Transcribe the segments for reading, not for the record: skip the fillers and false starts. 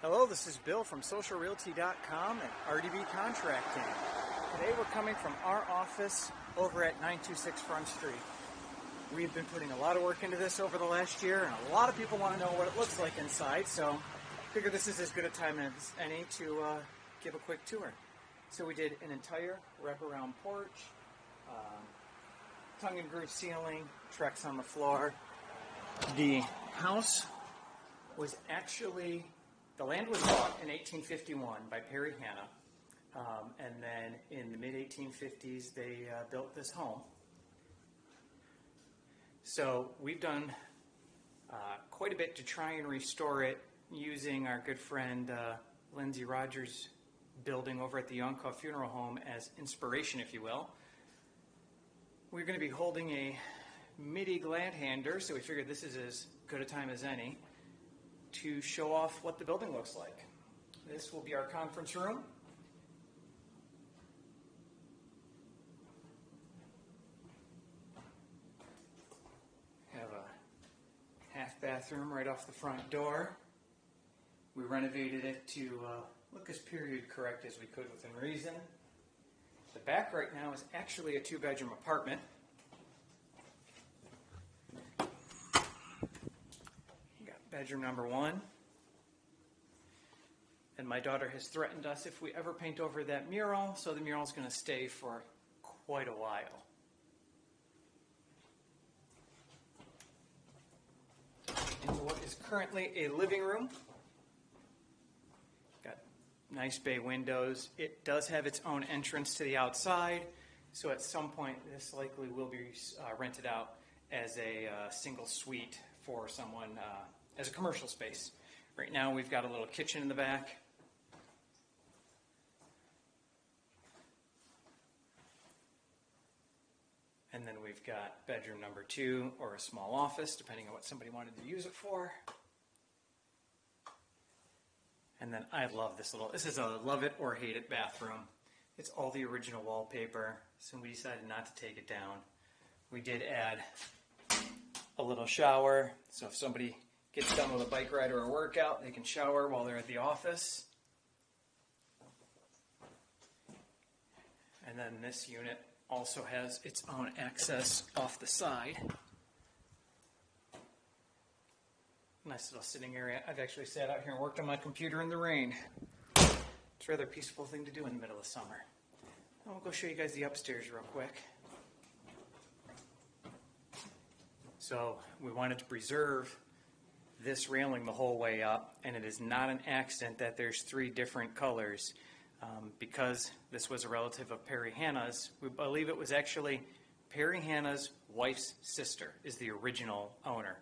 Hello, this is Bill from socialrealty.com and RDB Contracting. Today we're coming from our office over at 926 Front Street. We've been putting a lot of work into this over the last year, and a lot of people want to know what it looks like inside, so I figure this is as good a time as any to give a quick tour. So we did an entire wraparound porch, tongue and groove ceiling, Trex on the floor. The house was actually, the land was bought in 1851 by Perry Hanna, and then in the mid-1850s they built this home. So we've done quite a bit to try and restore it using our good friend Lindsay Rogers' building over at the Yonkoff Funeral Home as inspiration, if you will. We're going to be holding a midi glad hander, so we figured this is as good a time as any to show off what the building looks like. This will be our conference room. Have a half bathroom right off the front door. We renovated it to look as period correct as we could within reason. The back right now is actually a 2-bedroom apartment. Bedroom number 1. And my daughter has threatened us if we ever paint over that mural, so the mural is going to stay for quite a while. Into what is currently a living room. Got nice bay windows. It does have its own entrance to the outside, so at some point this likely will be rented out as a single suite for someone as a commercial space. Right now we've got a little kitchen in the back. And then we've got bedroom number 2 or a small office, depending on what somebody wanted to use it for. And then I love this this is a love it or hate it bathroom. It's all the original wallpaper, so we decided not to take it down. We did add a little shower, so if somebody gets done with a bike ride or a workout, they can shower while they're at the office. And then this unit also has its own access off the side. Nice little sitting area. I've actually sat out here and worked on my computer in the rain. It's a rather peaceful thing to do in the middle of summer. I'll go show you guys the upstairs real quick. So we wanted to preserve this railing the whole way up, and it is not an accident that there's 3 different colors. Because this was a relative of Perry Hanna's, we believe it was actually Perry Hanna's wife's sister is the original owner.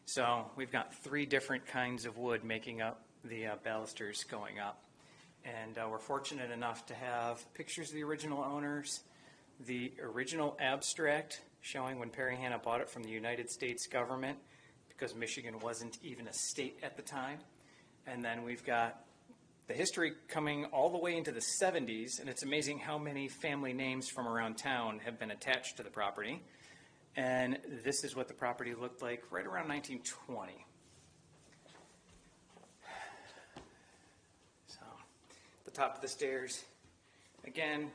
So we've got 3 different kinds of wood making up the balusters going up. And we're fortunate enough to have pictures of the original owners, the original abstract showing when Perry Hanna bought it from the United States government, because Michigan wasn't even a state at the time. And then we've got the history coming all the way into the 70s, and it's amazing how many family names from around town have been attached to the property. And this is what the property looked like right around 1920. So, the top of the stairs, again,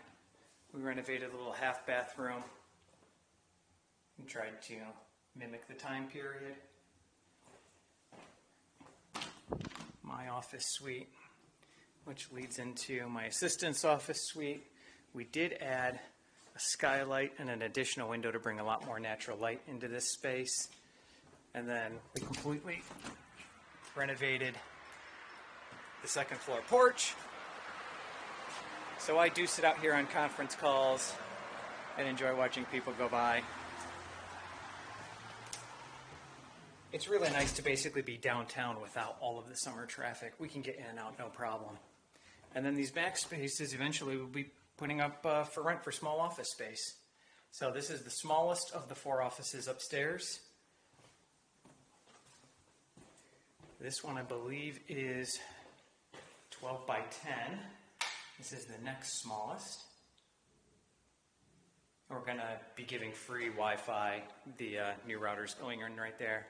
we renovated a little half bathroom and tried to mimic the time period. My office suite, which leads into my assistant's office suite. We did add a skylight and an additional window to bring a lot more natural light into this space. And then we completely renovated the second floor porch. So I do sit out here on conference calls and enjoy watching people go by. It's really nice to basically be downtown without all of the summer traffic. We can get in and out no problem. And then these back spaces eventually we'll be putting up for rent for small office space. So this is the smallest of the 4 offices upstairs. This one I believe is 12 by 10. This is the next smallest. We're going to be giving free Wi-Fi. The new router's going in right there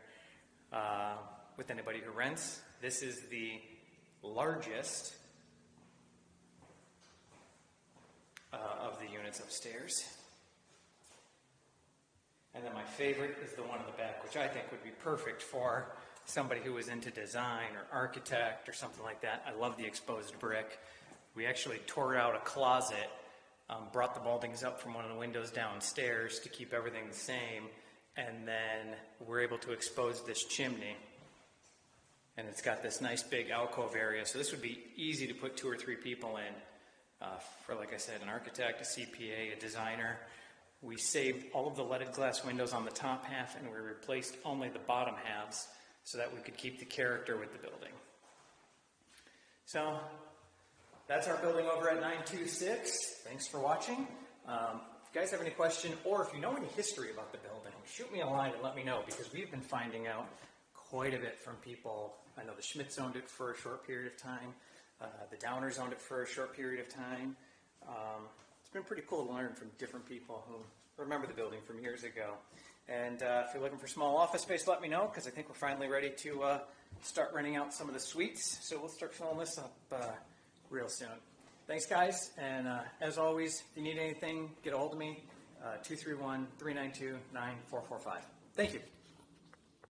with anybody who rents. This is the largest of the units upstairs. And then my favorite is the one in the back, which I think would be perfect for somebody who was into design or architect or something like that. I love the exposed brick. We actually tore out a closet, brought the moldings up from one of the windows downstairs to keep everything the same, and then we're able to expose this chimney. And it's got this nice big alcove area, so this would be easy to put 2 or 3 people in for, like I said, an architect, a CPA, a designer. We saved all of the leaded glass windows on the top half, and we replaced only the bottom halves so that we could keep the character with the building. So that's our building over at 926. Thanks for watching. If you guys have any question, or if you know any history about the building, shoot me a line and let me know, because we've been finding out quite a bit from people. I know the Schmidts owned it for a short period of time. The Downers owned it for a short period of time. It's been pretty cool to learn from different people who remember the building from years ago. And if you're looking for small office space, let me know, because I think we're finally ready to start renting out some of the suites. So we'll start filling this up real soon. Thanks, guys. And as always, if you need anything, get a hold of me, 231-392-9445. Thank you.